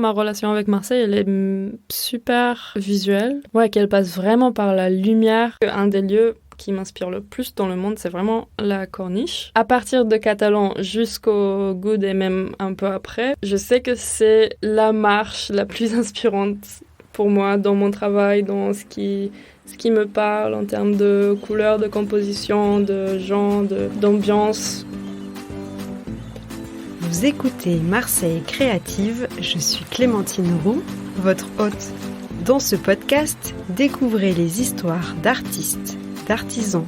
ma relation avec Marseille, elle est super visuelle. Ouais, qu'elle passe vraiment par la lumière. Un des lieux qui m'inspire le plus dans le monde, c'est vraiment la Corniche. À partir de Catalan jusqu'au Goud et même un peu après, je sais que c'est la marche la plus inspirante pour moi dans mon travail, dans ce qui me parle en termes de couleurs, de composition, de genre, d'ambiance. Vous écoutez Marseille Créative, je suis Clémentine Roux, votre hôte. Dans ce podcast, découvrez les histoires d'artistes, d'artisans,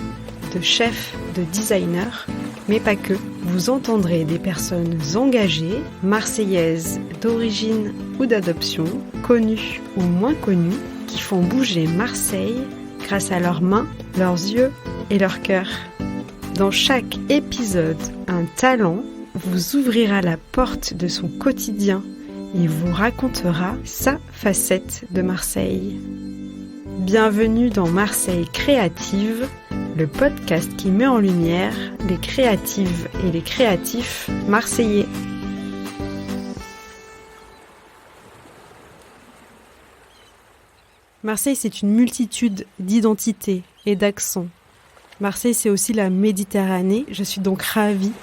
de chefs, de designers, mais pas que. Vous entendrez des personnes engagées, marseillaises d'origine ou d'adoption, connues ou moins connues, qui font bouger Marseille grâce à leurs mains, leurs yeux et leur cœur. Dans chaque épisode, un talent vous ouvrira la porte de son quotidien et vous racontera sa facette de Marseille. Bienvenue dans Marseille Créative, le podcast qui met en lumière les créatives et les créatifs marseillais. Marseille, c'est une multitude d'identités et d'accents. Marseille, c'est aussi la Méditerranée. Je suis donc ravie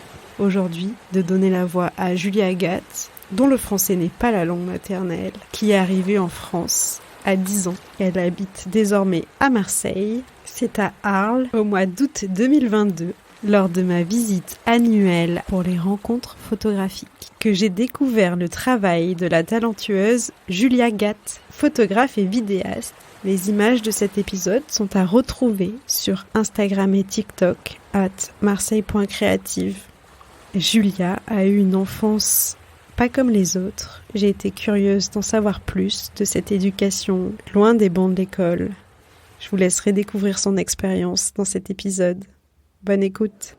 aujourd'hui de donner la voix à Julie Agathe, dont le français n'est pas la langue maternelle, qui est arrivée en France à 10 ans. Elle habite désormais à Marseille. C'est à Arles au mois d'août 2022, lors de ma visite annuelle pour les rencontres photographiques, que j'ai découvert le travail de la talentueuse Julie Agathe, photographe et vidéaste. Les images de cet épisode sont à retrouver sur Instagram et TikTok @marseille.creative. Julia a eu une enfance pas comme les autres. J'ai été curieuse d'en savoir plus de cette éducation loin des bancs de l'école. Je vous laisserai découvrir son expérience dans cet épisode. Bonne écoute.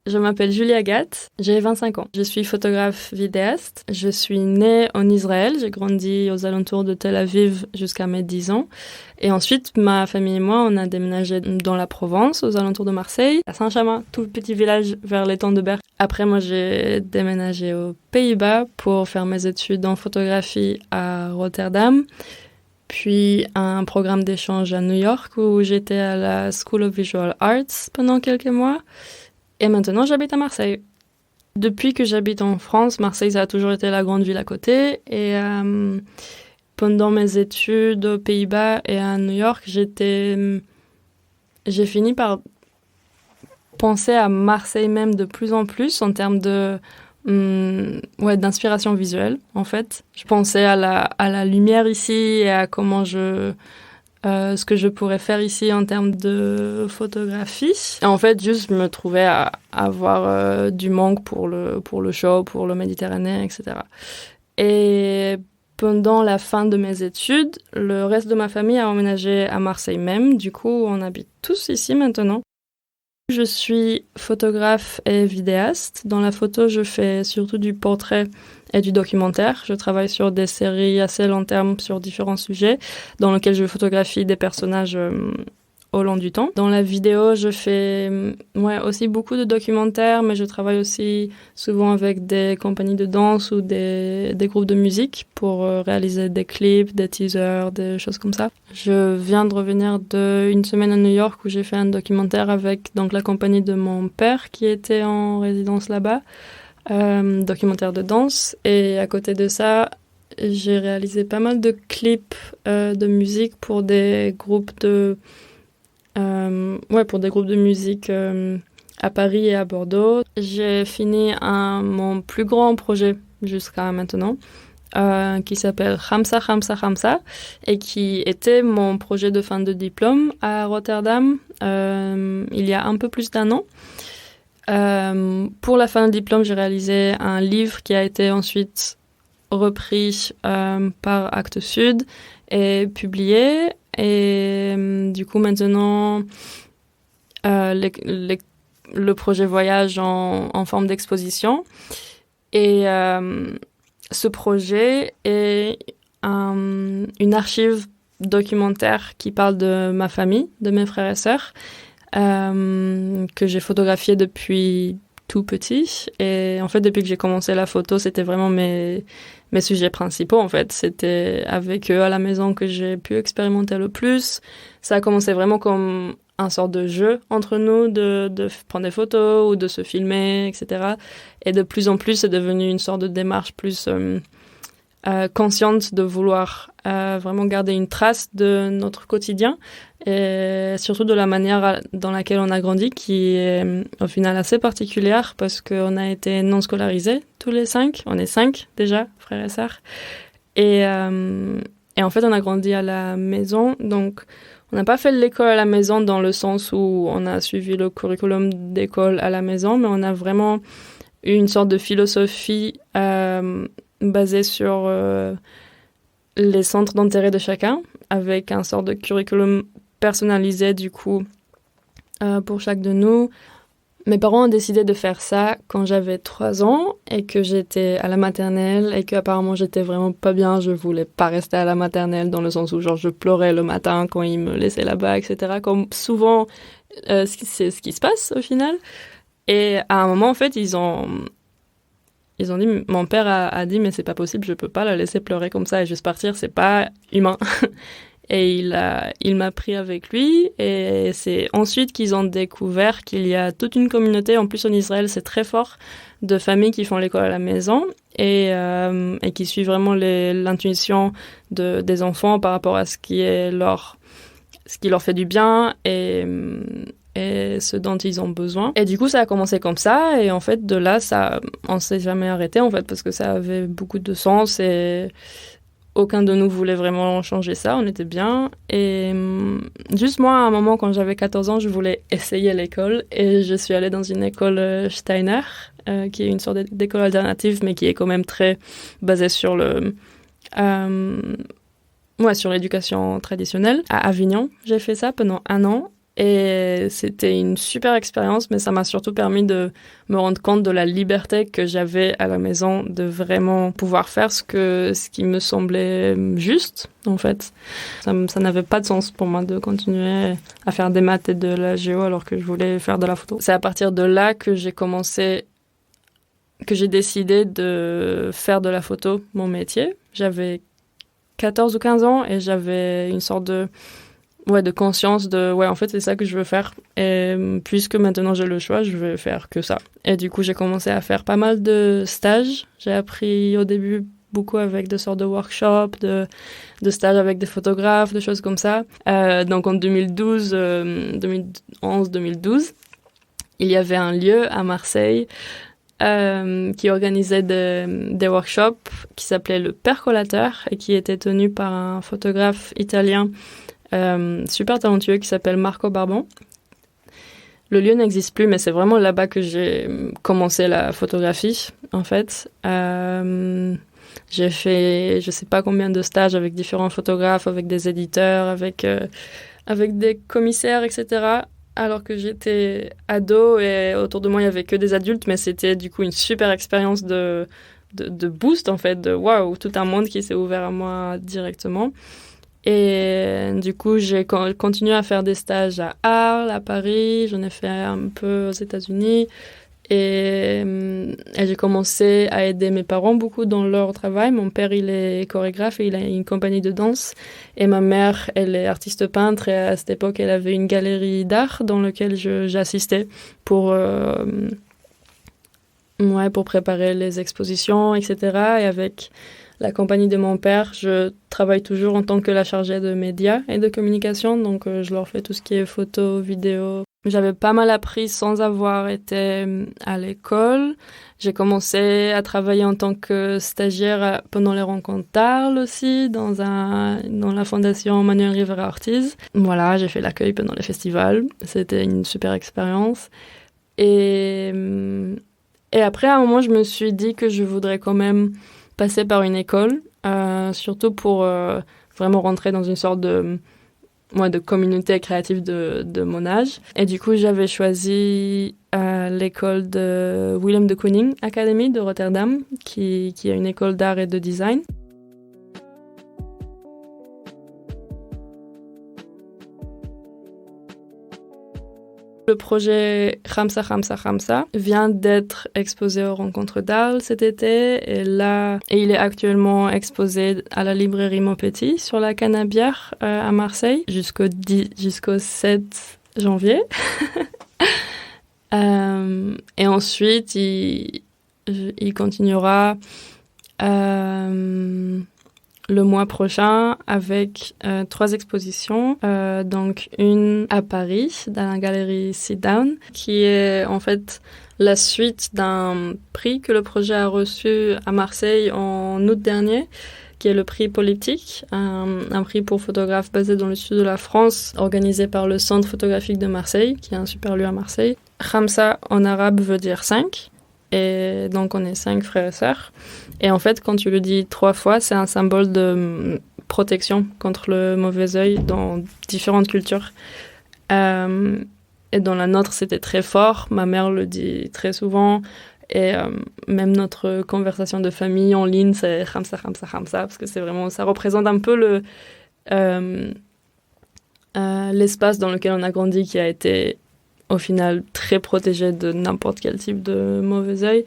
Je m'appelle Julie Agathe, j'ai 25 ans. Je suis photographe vidéaste. Je suis née en Israël, j'ai grandi aux alentours de Tel Aviv jusqu'à mes 10 ans. Et ensuite, ma famille et moi, on a déménagé dans la Provence, aux alentours de Marseille, à Saint-Chamas, tout petit village vers l'étang de Berck. Après, moi, j'ai déménagé aux Pays-Bas pour faire mes études en photographie à Rotterdam. Puis un programme d'échange à New York où j'étais à la School of Visual Arts pendant quelques mois. Et maintenant, j'habite à Marseille. Depuis que j'habite en France, Marseille, ça a toujours été la grande ville à côté. Et pendant mes études aux Pays-Bas et à New York, j'ai fini par penser à Marseille même de plus en plus en termes d'inspiration visuelle, en fait. Je pensais à la lumière ici et à comment ce que je pourrais faire ici en termes de photographie. Et en fait, juste, je me trouvais à avoir du manque pour le show, pour le Méditerranée, etc. Et pendant la fin de mes études, le reste de ma famille a emménagé à Marseille même. Du coup, on habite tous ici maintenant. Je suis photographe et vidéaste. Dans la photo, je fais surtout du portrait et du documentaire. Je travaille sur des séries assez long terme sur différents sujets dans lesquels je photographie des personnages au long du temps. Dans la vidéo, je fais aussi beaucoup de documentaires, mais je travaille aussi souvent avec des compagnies de danse ou des groupes de musique pour réaliser des clips, des teasers, des choses comme ça. Je viens de revenir d'une semaine à New York où j'ai fait un documentaire avec donc la compagnie de mon père qui était en résidence là-bas, documentaire de danse. Et à côté de ça, j'ai réalisé pas mal de clips de musique pour des groupes de musique à Paris et à Bordeaux. J'ai fini mon plus grand projet jusqu'à maintenant, qui s'appelle Khamsa Khamsa Khamsa et qui était mon projet de fin de diplôme à Rotterdam il y a un peu plus d'1 an. Pour la fin de diplôme, j'ai réalisé un livre qui a été ensuite repris par Actes Sud et publié. Et du coup, maintenant, le projet voyage en forme d'exposition. Et ce projet est une archive documentaire qui parle de ma famille, de mes frères et sœurs, que j'ai photographié depuis tout petit. Et en fait, depuis que j'ai commencé la photo, c'était vraiment mes sujets principaux, en fait. C'était avec eux à la maison que j'ai pu expérimenter le plus. Ça a commencé vraiment comme un sort de jeu entre nous, de prendre des photos ou de se filmer, etc. Et de plus en plus, c'est devenu une sorte de démarche plus consciente de vouloir vraiment garder une trace de notre quotidien et surtout de la manière dans laquelle on a grandi, qui est au final assez particulière parce qu'on a été non scolarisés tous les 5. On est 5 déjà, frères et sœurs. Et en fait, on a grandi à la maison, donc on n'a pas fait l'école à la maison dans le sens où on a suivi le curriculum d'école à la maison, mais on a vraiment eu une sorte de philosophie basée sur les centres d'intérêt de chacun, avec un sort de curriculum personnalisé du coup pour chaque de nous. Mes parents ont décidé de faire ça quand j'avais 3 ans et que j'étais à la maternelle et qu'apparemment j'étais vraiment pas bien. Je voulais pas rester à la maternelle dans le sens où genre je pleurais le matin quand ils me laissaient là-bas, etc. Comme souvent, c'est ce qui se passe au final. Et à un moment, en fait, ils ont dit, mon père a dit, mais c'est pas possible, je peux pas la laisser pleurer comme ça et juste partir, c'est pas humain. Et il m'a pris avec lui et c'est ensuite qu'ils ont découvert qu'il y a toute une communauté, en plus en Israël c'est très fort, de familles qui font l'école à la maison et qui suivent vraiment l'intuition des enfants par rapport à ce qui leur fait du bien et ce dont ils ont besoin. Et du coup, ça a commencé comme ça et en fait, de là, on s'est jamais arrêté en fait parce que ça avait beaucoup de sens et aucun de nous voulait vraiment changer ça, on était bien. Et juste moi, à un moment, quand j'avais 14 ans, je voulais essayer l'école et je suis allée dans une école Steiner, qui est une sorte d'école alternative, mais qui est quand même très basée sur sur l'éducation traditionnelle. À Avignon, j'ai fait ça pendant 1 an. Et c'était une super expérience, mais ça m'a surtout permis de me rendre compte de la liberté que j'avais à la maison de vraiment pouvoir faire ce qui me semblait juste, en fait. Ça n'avait pas de sens pour moi de continuer à faire des maths et de la géo alors que je voulais faire de la photo. C'est à partir de là que j'ai décidé de faire de la photo mon métier. J'avais 14 ou 15 ans et j'avais une sorte de conscience en fait, c'est ça que je veux faire. Et puisque maintenant j'ai le choix, je vais faire que ça. Et du coup, j'ai commencé à faire pas mal de stages. J'ai appris au début beaucoup avec des sortes de workshops, de stages avec des photographes, des choses comme ça. Donc en 2011-2012, il y avait un lieu à Marseille qui organisait des workshops qui s'appelait le Percolateur et qui était tenu par un photographe italien super talentueux qui s'appelle Marco Barbon. Le lieu n'existe plus, mais c'est vraiment là-bas que j'ai commencé la photographie, en fait. J'ai fait, je sais pas combien de stages avec différents photographes, avec des éditeurs, avec des commissaires, etc. Alors que j'étais ado et autour de moi, il y avait que des adultes, mais c'était du coup une super expérience de boost, en fait, de waouh, tout un monde qui s'est ouvert à moi directement. Et du coup, j'ai continué à faire des stages à Arles, à Paris, j'en ai fait un peu aux États-Unis. Et j'ai commencé à aider mes parents beaucoup dans leur travail. Mon père, il est chorégraphe et il a une compagnie de danse. Et ma mère, elle est artiste peintre. Et à cette époque, elle avait une galerie d'art dans laquelle j'assistais pour préparer les expositions, etc. Et avec la compagnie de mon père, je travaille toujours en tant que la chargée de médias et de communication. Donc, je leur fais tout ce qui est photo, vidéo. J'avais pas mal appris sans avoir été à l'école. J'ai commencé à travailler en tant que stagiaire pendant les rencontres d'Arles aussi, dans la fondation Manuel Rivera Ortiz. Voilà, j'ai fait l'accueil pendant les festivals. C'était une super expérience. Et après, à un moment, je me suis dit que je voudrais quand même passer par une école, surtout pour vraiment rentrer dans une sorte de communauté créative de mon âge. Et du coup, j'avais choisi l'école de Willem de Kooning Academy de Rotterdam, qui est une école d'art et de design. Le projet Khamsa Khamsa Khamsa vient d'être exposé aux Rencontres d'Arles cet été et il est actuellement exposé à la librairie Maupetit sur la Canebière à Marseille jusqu'au 7 janvier. Et ensuite, il continuera le mois prochain avec 3 expositions. Donc une à Paris, dans la galerie Sit Down, qui est en fait la suite d'un prix que le projet a reçu à Marseille en août dernier, qui est le prix Politique, un prix pour photographes basé dans le sud de la France, organisé par le Centre photographique de Marseille, qui est un super lieu à Marseille. Khamsa en arabe veut dire 5. Et donc, on est 5 frères et sœurs. Et en fait, quand tu le dis 3 fois, c'est un symbole de protection contre le mauvais œil dans différentes cultures. Et dans la nôtre, c'était très fort. Ma mère le dit très souvent. Et même notre conversation de famille en ligne, c'est Khamsa, Khamsa, Khamsa, parce que c'est vraiment, ça représente un peu l'espace dans lequel on a grandi, qui a été au final très protégé de n'importe quel type de mauvais œil.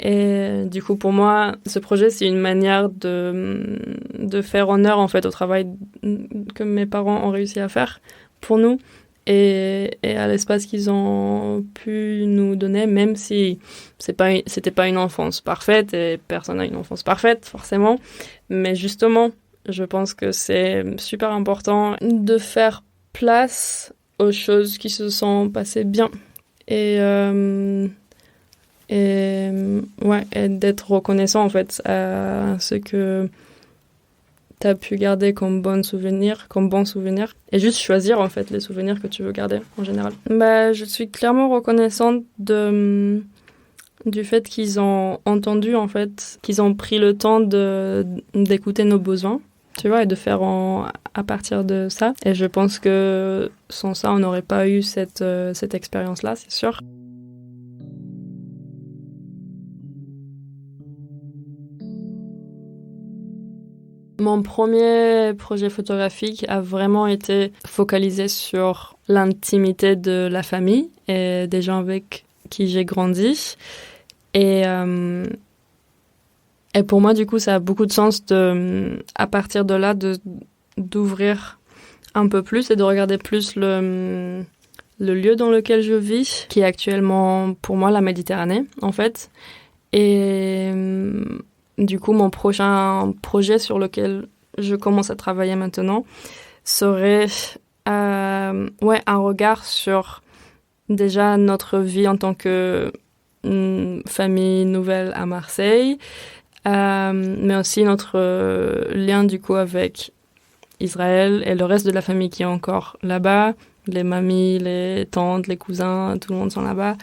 Et du coup, pour moi, ce projet, c'est une manière de faire honneur en fait au travail que mes parents ont réussi à faire pour nous et à l'espace qu'ils ont pu nous donner, même si c'était pas une enfance parfaite et personne n'a une enfance parfaite forcément. Mais justement, je pense que c'est super important de faire place aux choses qui se sont passées bien et d'être reconnaissant en fait à ce que t'as pu garder comme bon souvenir et juste choisir en fait les souvenirs que tu veux garder en général. Je suis clairement reconnaissante du fait qu'ils ont entendu en fait, qu'ils ont pris le temps d'écouter nos besoins. Tu vois, et de faire à partir de ça. Et je pense que sans ça, on n'aurait pas eu cette expérience-là, c'est sûr. Mon premier projet photographique a vraiment été focalisé sur l'intimité de la famille et des gens avec qui j'ai grandi. Et pour moi, du coup, ça a beaucoup de sens à partir de là, d'ouvrir un peu plus et de regarder plus le lieu dans lequel je vis, qui est actuellement, pour moi, la Méditerranée, en fait. Et du coup, mon prochain projet sur lequel je commence à travailler maintenant serait un regard sur déjà notre vie en tant que famille nouvelle à Marseille, mais aussi notre lien du coup avec Israël et le reste de la famille qui est encore là-bas, les mamies, les tantes, les cousins, tout le monde sont là-bas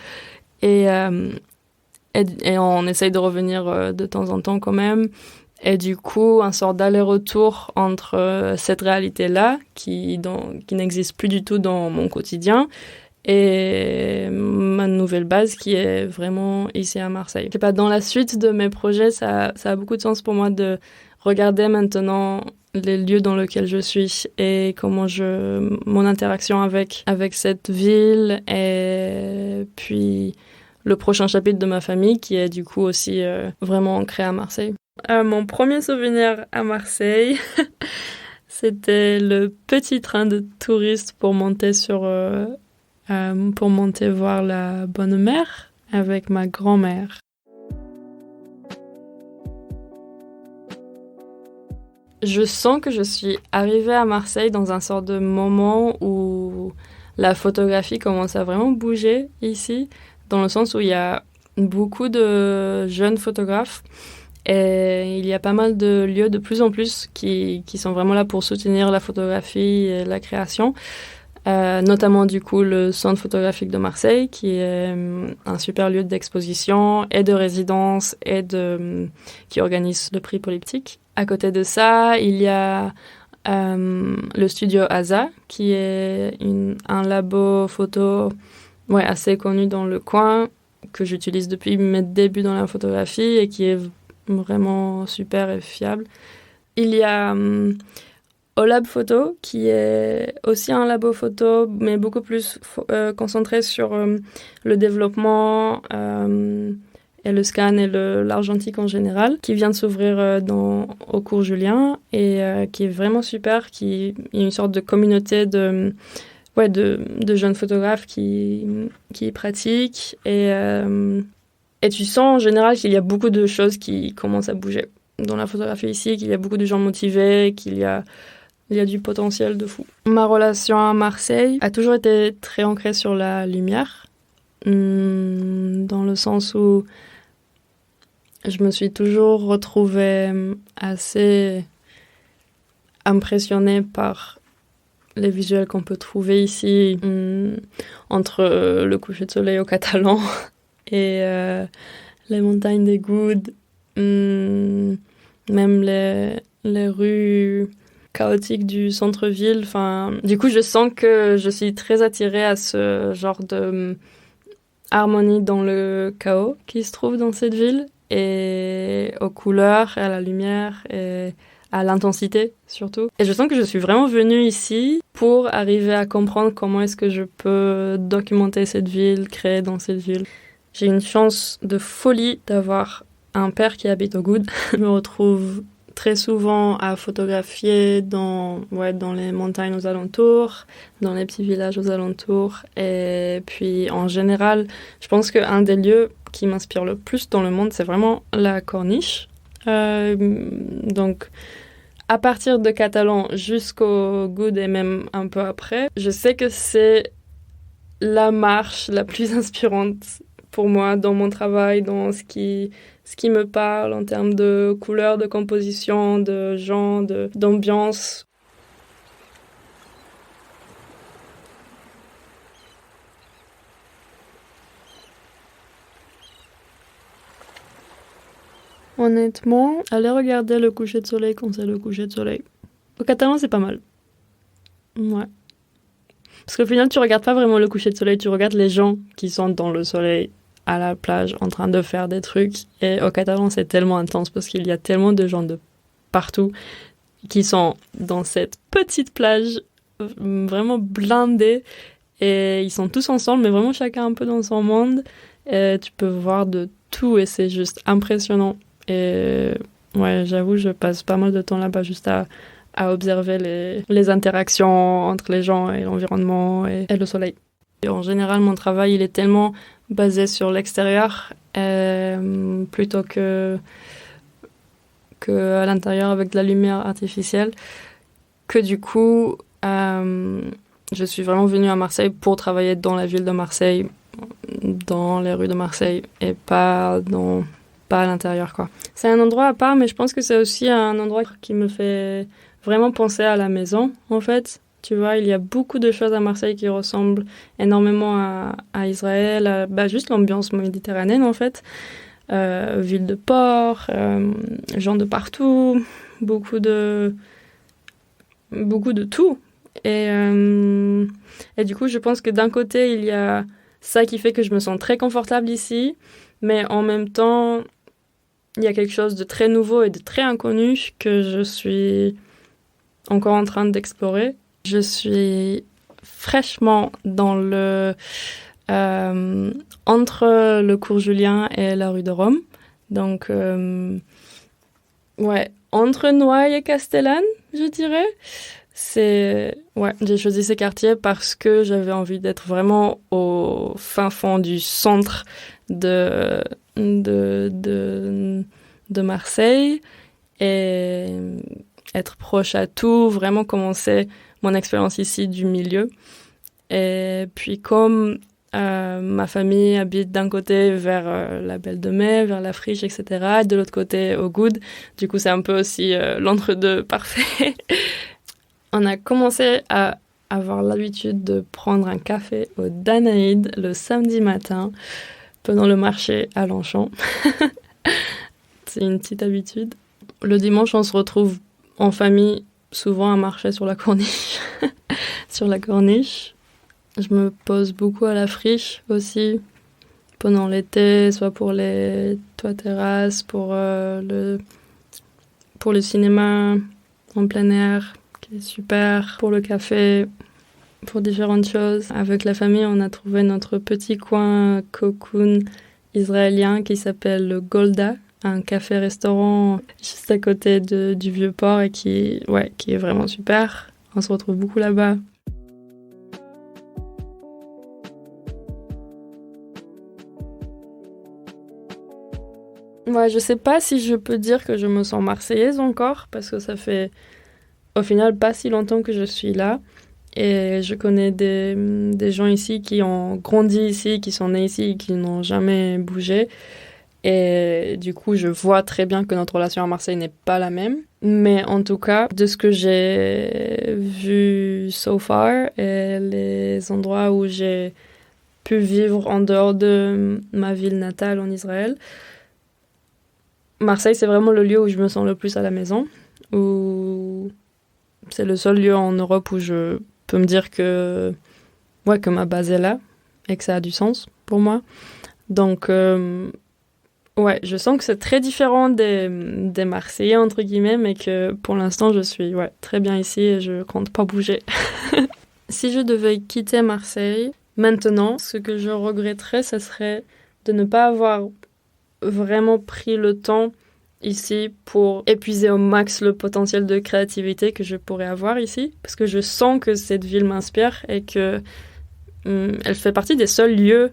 et on essaye de revenir de temps en temps quand même, et du coup un sort d'aller-retour entre cette réalité-là qui n'existe plus du tout dans mon quotidien et ma nouvelle base qui est vraiment ici à Marseille. Je sais pas, dans la suite de mes projets, ça a beaucoup de sens pour moi de regarder maintenant les lieux dans lesquels je suis et comment mon interaction avec cette ville, et puis le prochain chapitre de ma famille qui est du coup aussi vraiment ancré à Marseille. Mon premier souvenir à Marseille, c'était le petit train de touristes pour monter voir la Bonne Mère avec ma grand-mère. Je sens que je suis arrivée à Marseille dans un sort de moment où la photographie commence à vraiment bouger ici, dans le sens où il y a beaucoup de jeunes photographes et il y a pas mal de lieux de plus en plus qui sont vraiment là pour soutenir la photographie et la création. Notamment du coup le Centre photographique de Marseille qui est un super lieu d'exposition et de résidence et qui organise le prix Politique. À côté de ça, il y a le studio ASA qui est un labo photo assez connu dans le coin, que j'utilise depuis mes débuts dans la photographie et qui est vraiment super et fiable. Il y a au lab photo, qui est aussi un labo photo, mais beaucoup plus concentré sur le développement et le scan et l'argentique en général, qui vient de s'ouvrir au cours Julien et qui est vraiment super, qui est une sorte de communauté de jeunes photographes qui pratiquent et tu sens en général qu'il y a beaucoup de choses qui commencent à bouger dans la photographie ici, qu'il y a beaucoup de gens motivés, qu'il y a du potentiel de fou. Ma relation à Marseille a toujours été très ancrée sur la lumière, dans le sens où je me suis toujours retrouvée assez impressionnée par les visuels qu'on peut trouver ici, entre le coucher de soleil au Catalan et les montagnes des Goudes, même les rues chaotiques du centre-ville. Enfin, du coup, je sens que je suis très attirée à ce genre de harmonie dans le chaos qui se trouve dans cette ville, et aux couleurs, et à la lumière, et à l'intensité surtout. Et je sens que je suis vraiment venue ici pour arriver à comprendre comment est-ce que je peux documenter cette ville, créer dans cette ville. J'ai une chance de folie d'avoir un père qui habite au Goud. Je me retrouve très souvent à photographier dans les montagnes aux alentours, dans les petits villages aux alentours. Et puis en général, je pense qu'un des lieux qui m'inspire le plus dans le monde, c'est vraiment la Corniche. Donc, à partir de Catalan jusqu'au Goud et même un peu après, je sais que c'est la marche la plus inspirante pour moi dans mon travail, dans ce qui me parle en termes de couleurs, de composition, de genre, d'ambiance. Honnêtement, aller regarder le coucher de soleil quand c'est le coucher de soleil. Au Catalan, c'est pas mal. Ouais. Parce qu'au final, tu regardes pas vraiment le coucher de soleil, tu regardes les gens qui sont dans le soleil à la plage en train de faire des trucs. Et au Catalan, c'est tellement intense parce qu'il y a tellement de gens de partout qui sont dans cette petite plage vraiment blindée. Et ils sont tous ensemble, mais vraiment chacun un peu dans son monde. Et tu peux voir de tout et c'est juste impressionnant. Et ouais, j'avoue, je passe pas mal de temps là-bas juste à observer les interactions entre les gens et l'environnement et le soleil. Et en général, mon travail, il est tellement basé sur l'extérieur plutôt que à l'intérieur avec de la lumière artificielle, que du coup, je suis vraiment venue à Marseille pour travailler dans la ville de Marseille, dans les rues de Marseille, et pas à l'intérieur, quoi. C'est un endroit à part, mais je pense que c'est aussi un endroit qui me fait vraiment penser à la maison, en fait. Tu vois, il y a beaucoup de choses à Marseille qui ressemblent énormément à Israël, juste l'ambiance méditerranéenne, en fait. Ville de port, gens de partout, beaucoup de tout. Et du coup, je pense que d'un côté, il y a ça qui fait que je me sens très confortable ici, mais en même temps, il y a quelque chose de très nouveau et de très inconnu que je suis encore en train d'explorer. Je suis fraîchement dans entre le cours Julien et la rue de Rome. Donc, entre Noailles et Castellane, je dirais. J'ai choisi ces quartiers parce que j'avais envie d'être vraiment au fin fond du centre de Marseille et être proche à tout, vraiment commencer mon expérience ici du milieu. Et puis comme ma famille habite d'un côté vers la Belle de Mai, vers la Friche, etc., et de l'autre côté au Goud, du coup c'est un peu aussi l'entre-deux parfait. On a commencé à avoir l'habitude de prendre un café au Danaïde le samedi matin pendant le marché à Longchamp. C'est une petite habitude. Le dimanche, on se retrouve en famille, souvent à marcher sur la corniche. Sur la corniche. Je me pose beaucoup à la Friche aussi, pendant l'été, soit pour les toits terrasses, pour le cinéma en plein air, qui est super pour le café, pour différentes choses. Avec la famille, on a trouvé notre petit coin cocoon israélien qui s'appelle le Golda, un café-restaurant juste à côté du Vieux-Port et qui est vraiment super. On se retrouve beaucoup là-bas. Ouais, je sais pas si je peux dire que je me sens marseillaise encore, parce que ça fait au final pas si longtemps que je suis là. Et je connais des gens ici qui ont grandi ici, qui sont nés ici, qui n'ont jamais bougé. Et du coup, je vois très bien que notre relation à Marseille n'est pas la même. Mais en tout cas, de ce que j'ai vu so far et les endroits où j'ai pu vivre en dehors de ma ville natale en Israël, Marseille, c'est vraiment le lieu où je me sens le plus à la maison. Où c'est le seul lieu en Europe où je peux me dire que ma base est là et que ça a du sens pour moi. Donc, je sens que c'est très différent des Marseillais, entre guillemets, mais que pour l'instant, je suis très bien ici et je compte pas bouger. Si je devais quitter Marseille, maintenant, ce que je regretterais, ce serait de ne pas avoir vraiment pris le temps ici pour épuiser au max le potentiel de créativité que je pourrais avoir ici, parce que je sens que cette ville m'inspire et que elle fait partie des seuls lieux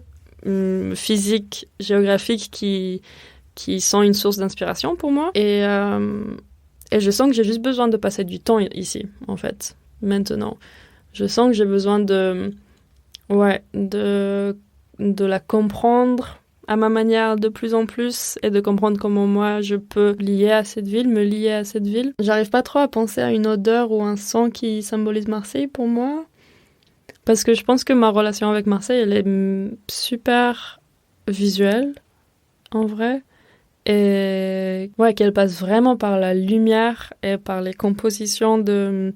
physiques, géographiques qui sont une source d'inspiration pour moi. Et je sens que j'ai juste besoin de passer du temps ici, en fait, maintenant. Je sens que j'ai besoin de la comprendre à ma manière de plus en plus et de comprendre comment moi je peux me lier à cette ville. J'arrive pas trop à penser à une odeur ou un son qui symbolise Marseille pour moi, parce que je pense que ma relation avec Marseille, elle est super visuelle, en vrai, et qu'elle passe vraiment par la lumière et par les compositions de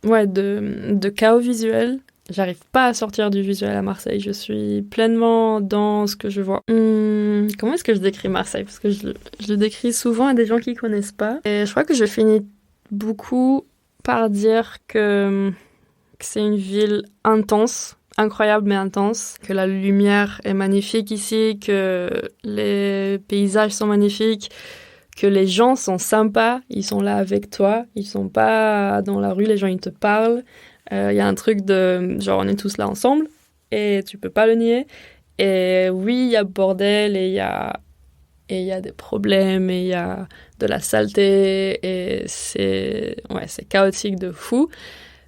chaos visuel. J'arrive pas à sortir du visuel à Marseille. Je suis pleinement dans ce que je vois. Comment est-ce que je décris Marseille? Parce que je le décris souvent à des gens qui connaissent pas. Et je crois que je finis beaucoup par dire que c'est une ville intense, incroyable mais intense, que la lumière est magnifique ici, que les paysages sont magnifiques, que les gens sont sympas, ils sont là avec toi, ils sont pas dans la rue, les gens ils te parlent. Y a un truc de genre on est tous là ensemble et tu peux pas le nier. Et oui, il y a bordel et il y a des problèmes et il y a de la saleté et c'est chaotique de fou.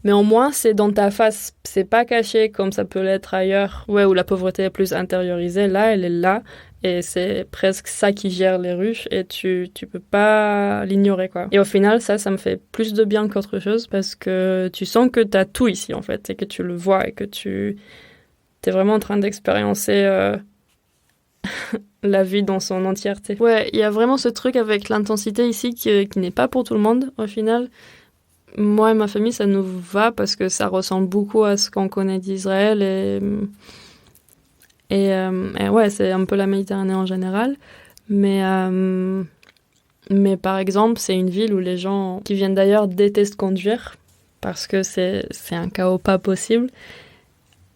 Mais au moins c'est dans ta face, c'est pas caché comme ça peut l'être ailleurs, où la pauvreté est plus intériorisée. Là, elle est là et c'est presque ça qui gère les rues et tu peux pas l'ignorer, quoi. Et au final, ça me fait plus de bien qu'autre chose parce que tu sens que t'as tout ici, en fait, et que tu le vois et que t'es vraiment en train d'expériencer la vie dans son entièreté. Ouais, il y a vraiment ce truc avec l'intensité ici qui n'est pas pour tout le monde, au final. Moi et ma famille, ça nous va parce que ça ressemble beaucoup à ce qu'on connaît d'Israël et c'est un peu la Méditerranée en général. Mais par exemple, c'est une ville où les gens qui viennent d'ailleurs détestent conduire parce que c'est un chaos pas possible.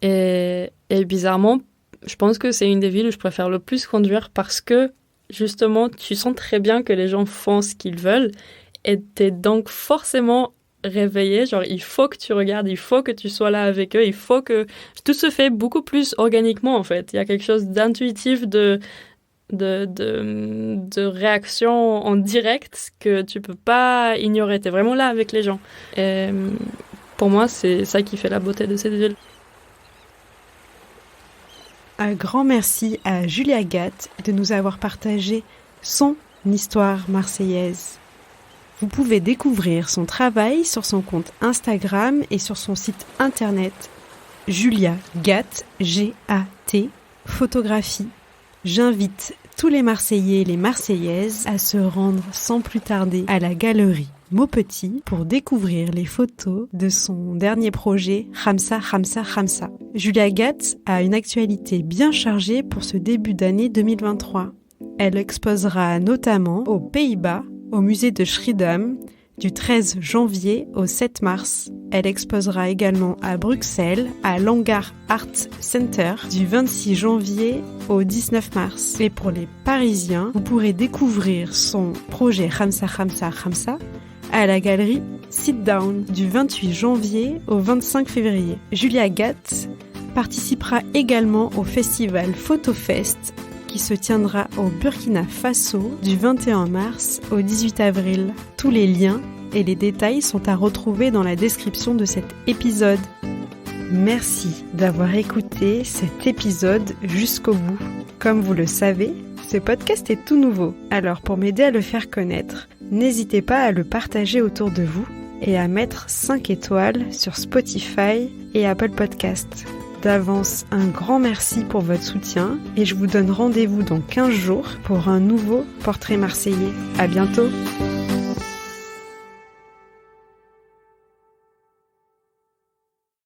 Et bizarrement, je pense que c'est une des villes où je préfère le plus conduire parce que justement, tu sens très bien que les gens font ce qu'ils veulent et t'es donc forcément réveillé, genre il faut que tu regardes, il faut que tu sois là avec eux, il faut que tout se fait beaucoup plus organiquement en fait. Il y a quelque chose d'intuitif, de réaction en direct que tu peux pas ignorer. T'es vraiment là avec les gens. Et pour moi, c'est ça qui fait la beauté de cette ville. Un grand merci à Julie Agathe de nous avoir partagé son histoire marseillaise. Vous pouvez découvrir son travail sur son compte Instagram et sur son site internet Julia Gatt, G-A-T, photographie. J'invite tous les Marseillais et les Marseillaises à se rendre sans plus tarder à la galerie Maupetit pour découvrir les photos de son dernier projet Khamsa Khamsa Khamsa. Julia Gatt a une actualité bien chargée pour ce début d'année 2023. Elle exposera notamment aux Pays-Bas, au musée de Schiedam, du 13 janvier au 7 mars. Elle exposera également à Bruxelles, à l'Hangar Art Center, du 26 janvier au 19 mars. Et pour les Parisiens, vous pourrez découvrir son projet Khamsa Khamsa Khamsa à la galerie Sit Down, du 28 janvier au 25 février. Julia Gatt participera également au festival PhotoFest qui se tiendra au Burkina Faso du 21 mars au 18 avril. Tous les liens et les détails sont à retrouver dans la description de cet épisode. Merci d'avoir écouté cet épisode jusqu'au bout. Comme vous le savez, ce podcast est tout nouveau, alors pour m'aider à le faire connaître, n'hésitez pas à le partager autour de vous et à mettre 5 étoiles sur Spotify et Apple Podcasts. D'avance, un grand merci pour votre soutien et je vous donne rendez-vous dans 15 jours pour un nouveau portrait marseillais. À bientôt!